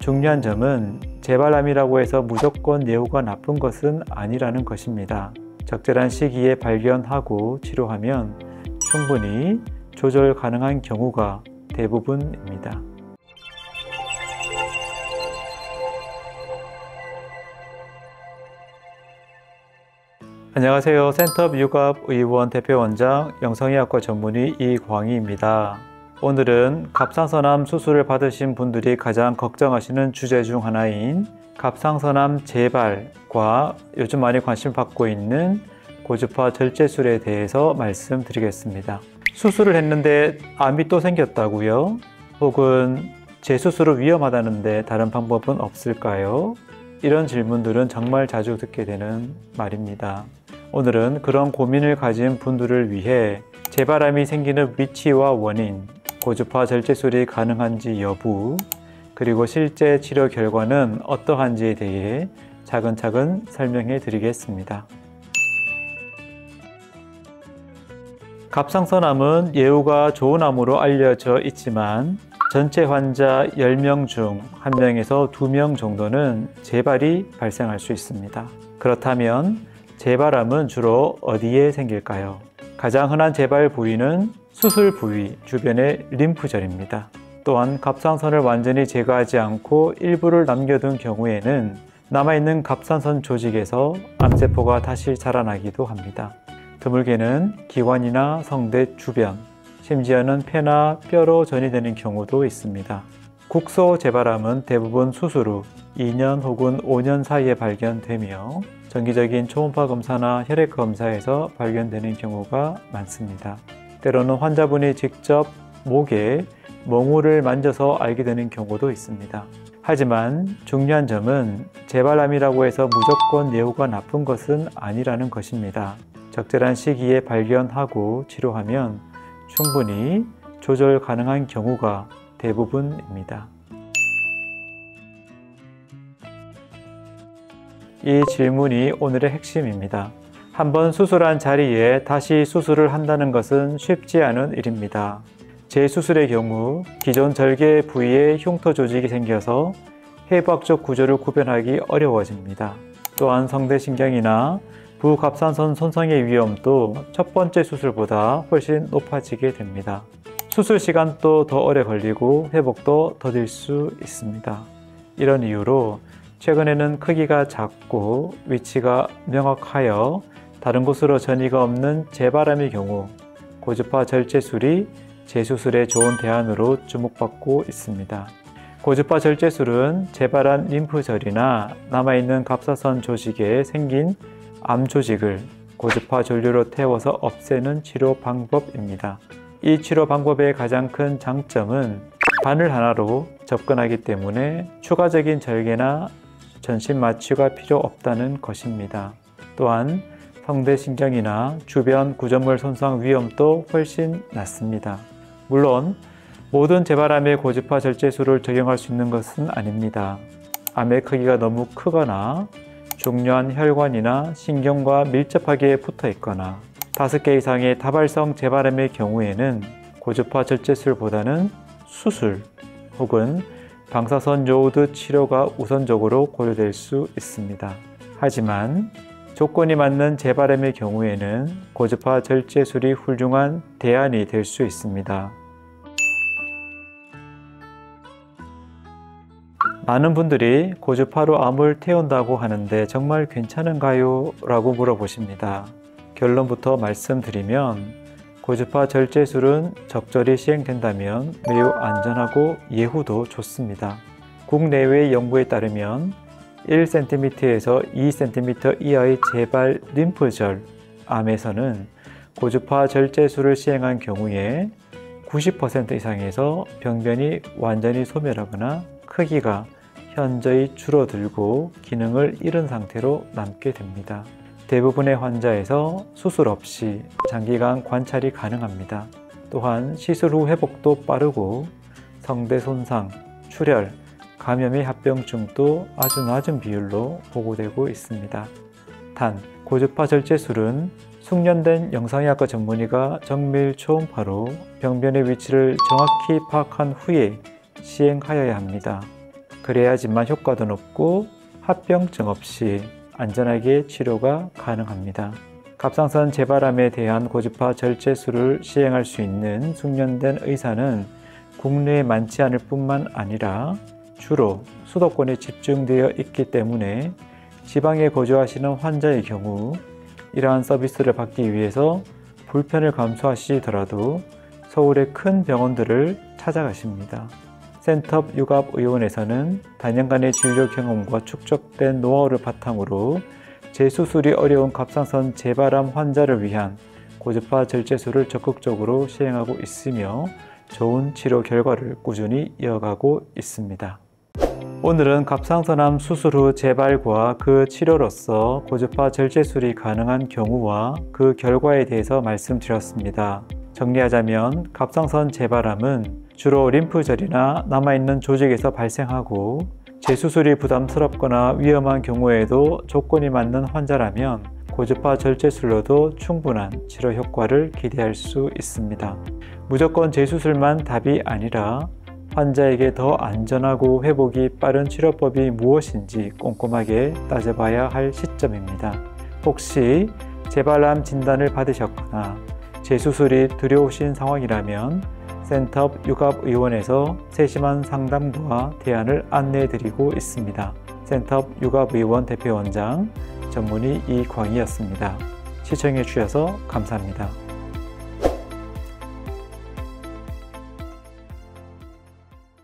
중요한 점은 재발암이라고 해서 무조건 예후가 나쁜 것은 아니라는 것입니다. 적절한 시기에 발견하고 치료하면 충분히 조절 가능한 경우가 대부분입니다. 안녕하세요. 센터 미육압의원 대표원장 영성의학과 전문의 이광희입니다. 오늘은 갑상선암 수술을 받으신 분들이 가장 걱정하시는 주제 중 하나인 갑상선암 재발과 요즘 많이 관심을 받고 있는 고주파 절제술에 대해서 말씀드리겠습니다. 수술을 했는데 암이 또 생겼다고요? 혹은 재수술은 위험하다는데 다른 방법은 없을까요? 이런 질문들은 정말 자주 듣게 되는 말입니다. 오늘은 그런 고민을 가진 분들을 위해 재발암이 생기는 위치와 원인, 고주파 절제술이 가능한지 여부, 그리고 실제 치료 결과는 어떠한지에 대해 차근차근 설명해 드리겠습니다. 갑상선암은 예후가 좋은 암으로 알려져 있지만 전체 환자 10명 중 1명에서 2명 정도는 재발이 발생할 수 있습니다. 그렇다면 재발암은 주로 어디에 생길까요? 가장 흔한 재발 부위는 수술 부위 주변의 림프절입니다. 또한 갑상선을 완전히 제거하지 않고 일부를 남겨둔 경우에는 남아있는 갑상선 조직에서 암세포가 다시 자라나기도 합니다. 드물게는 기관이나 성대 주변, 심지어는 폐나 뼈로 전이되는 경우도 있습니다. 국소 재발암은 대부분 수술 후 2년 혹은 5년 사이에 발견되며 정기적인 초음파 검사나 혈액 검사에서 발견되는 경우가 많습니다. 때로는 환자분이 직접 목에 멍울을 만져서 알게 되는 경우도 있습니다. 하지만 중요한 점은 재발암이라고 해서 무조건 예후가 나쁜 것은 아니라는 것입니다. 적절한 시기에 발견하고 치료하면 충분히 조절 가능한 경우가 대부분입니다. 이 질문이 오늘의 핵심입니다. 한번 수술한 자리에 다시 수술을 한다는 것은 쉽지 않은 일입니다. 재수술의 경우 기존 절개 부위에 흉터 조직이 생겨서 해부학적 구조를 구별하기 어려워집니다. 또한 성대신경이나 부갑상선 손상의 위험도 첫 번째 수술보다 훨씬 높아지게 됩니다. 수술 시간도 더 오래 걸리고 회복도 더딜 수 있습니다. 이런 이유로 최근에는 크기가 작고 위치가 명확하여 다른 곳으로 전이가 없는 재발암의 경우 고주파 절제술이 재수술의 좋은 대안으로 주목받고 있습니다. 고주파 절제술은 재발한 림프절이나 남아있는 갑상선 조직에 생긴 암 조직을 고주파 전류로 태워서 없애는 치료 방법입니다. 이 치료 방법의 가장 큰 장점은 바늘 하나로 접근하기 때문에 추가적인 절개나 전신 마취가 필요 없다는 것입니다. 또한 성대신경이나 주변 구조물 손상 위험도 훨씬 낮습니다. 물론 모든 재발암에 고주파 절제술을 적용할 수 있는 것은 아닙니다. 암의 크기가 너무 크거나 중요한 혈관이나 신경과 밀접하게 붙어 있거나 5개 이상의 다발성 재발암의 경우에는 고주파 절제술보다는 수술 혹은 방사선 요오드 치료가 우선적으로 고려될 수 있습니다. 하지만 조건이 맞는 재발암의 경우에는 고주파 절제술이 훌륭한 대안이 될 수 있습니다. 많은 분들이 고주파로 암을 태운다고 하는데 정말 괜찮은가요? 라고 물어보십니다. 결론부터 말씀드리면 고주파 절제술은 적절히 시행된다면 매우 안전하고 예후도 좋습니다. 국내외 연구에 따르면 1cm에서 2cm 이하의 재발 림프절 암에서는 고주파 절제술을 시행한 경우에 90% 이상에서 병변이 완전히 소멸하거나 크기가 현저히 줄어들고 기능을 잃은 상태로 남게 됩니다. 대부분의 환자에서 수술 없이 장기간 관찰이 가능합니다. 또한 시술 후 회복도 빠르고 성대 손상, 출혈, 감염의 합병증도 아주 낮은 비율로 보고되고 있습니다. 단, 고주파 절제술은 숙련된 영상의학과 전문의가 정밀 초음파로 병변의 위치를 정확히 파악한 후에 시행하여야 합니다. 그래야지만 효과도 높고 합병증 없이 안전하게 치료가 가능합니다. 갑상선 재발암에 대한 고주파 절제술을 시행할 수 있는 숙련된 의사는 국내에 많지 않을 뿐만 아니라 주로 수도권에 집중되어 있기 때문에 지방에 거주하시는 환자의 경우 이러한 서비스를 받기 위해서 불편을 감수하시더라도 서울의 큰 병원들을 찾아가십니다. 센터업 융합의원에서는 단연간의 진료 경험과 축적된 노하우를 바탕으로 재수술이 어려운 갑상선 재발암 환자를 위한 고주파 절제술을 적극적으로 시행하고 있으며 좋은 치료 결과를 꾸준히 이어가고 있습니다. 오늘은 갑상선암 수술 후 재발과 그 치료로서 고주파 절제술이 가능한 경우와 그 결과에 대해서 말씀드렸습니다. 정리하자면 갑상선 재발암은 주로 림프절이나 남아있는 조직에서 발생하고 재수술이 부담스럽거나 위험한 경우에도 조건이 맞는 환자라면 고주파 절제술로도 충분한 치료 효과를 기대할 수 있습니다. 무조건 재수술만 답이 아니라 환자에게 더 안전하고 회복이 빠른 치료법이 무엇인지 꼼꼼하게 따져봐야 할 시점입니다. 혹시 재발암 진단을 받으셨거나 재수술이 두려우신 상황이라면 센터업 융합의원에서 세심한 상담과 대안을 안내해드리고 있습니다. 센터업 융합의원 대표원장 전문의 이광희였습니다. 시청해 주셔서 감사합니다.